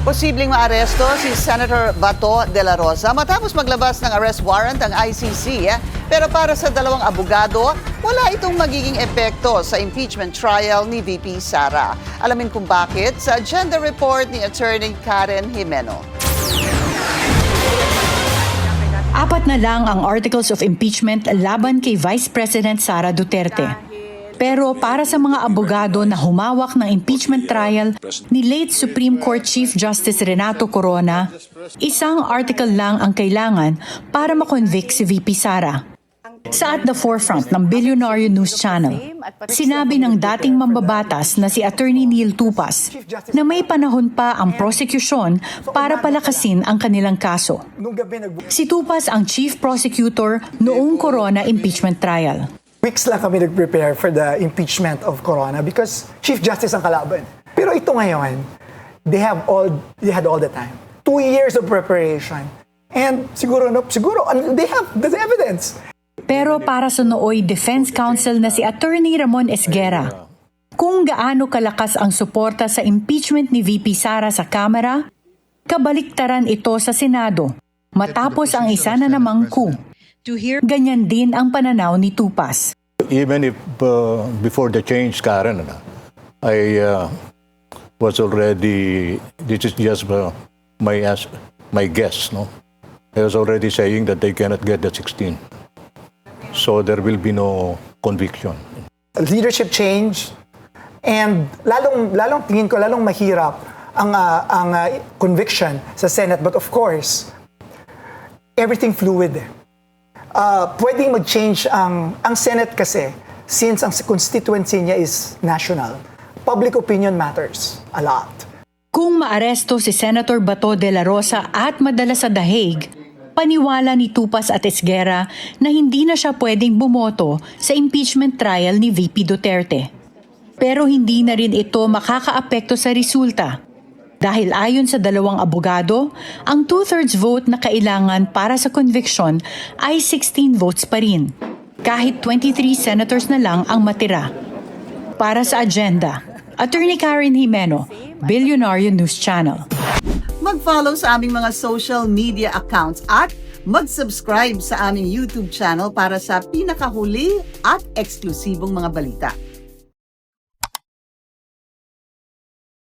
Posibleng maaresto si Senator Bato de la Rosa matapos maglabas ng arrest warrant ang ICC. Pero para sa dalawang abogado, wala itong magiging epekto sa impeachment trial ni VP Sara. Alamin kung bakit sa agenda report ni Attorney Karen Jimeno. Apat na lang ang articles of impeachment laban kay Vice President Sara Duterte. Pero para sa mga abogado na humawak ng impeachment trial ni late Supreme Court Chief Justice Renato Corona, isang article lang ang kailangan para makonvict si VP Sara. Sa At the Forefront ng Billionaire News Channel, sinabi ng dating mambabatas na si Attorney Neil Tupas na may panahon pa ang prosecution para palakasin ang kanilang kaso. Si Tupas ang Chief Prosecutor noong Corona impeachment trial. Weeks lang kami nag-prepare for the impeachment of Corona because Chief Justice ang kalaban. Pero ito ngayon, they had all the time. 2 years of preparation. And siguro they have the evidence. Pero para sa nooy defense counsel na si Attorney Ramon Esguera, kung gaano kalakas ang suporta sa impeachment ni VP Sara sa Kamara, kabaliktaran ito sa Senado matapos ang isa na namang coup. Ganyan din ang pananaw ni Tupas. Even if before the change, Karen, I was already, this is just my guess, no? I was already saying that they cannot get the 16. So there will be no conviction. Leadership change, and lalong tingin ko, lalong mahirap ang conviction sa Senate. But of course, everything fluid. Pwedeng mag-change ang Senate kasi since ang constituency niya is national. Public opinion matters a lot. Kung maaresto si Senator Bato de la Rosa at madala sa The Hague, paniwala ni Tupas at Esguera na hindi na siya pwedeng bumoto sa impeachment trial ni VP Duterte. Pero hindi na rin ito makakaapekto sa resulta. Dahil ayon sa dalawang abogado, ang 2/3 vote na kailangan para sa conviction ay 16 votes pa rin, kahit 23 senators na lang ang matira. Para sa agenda, Attorney Karen Jimeno, Billionaire News Channel. Mag-follow sa aming mga social media accounts at mag-subscribe sa aming YouTube channel para sa pinakahuli at eksklusibong mga balita.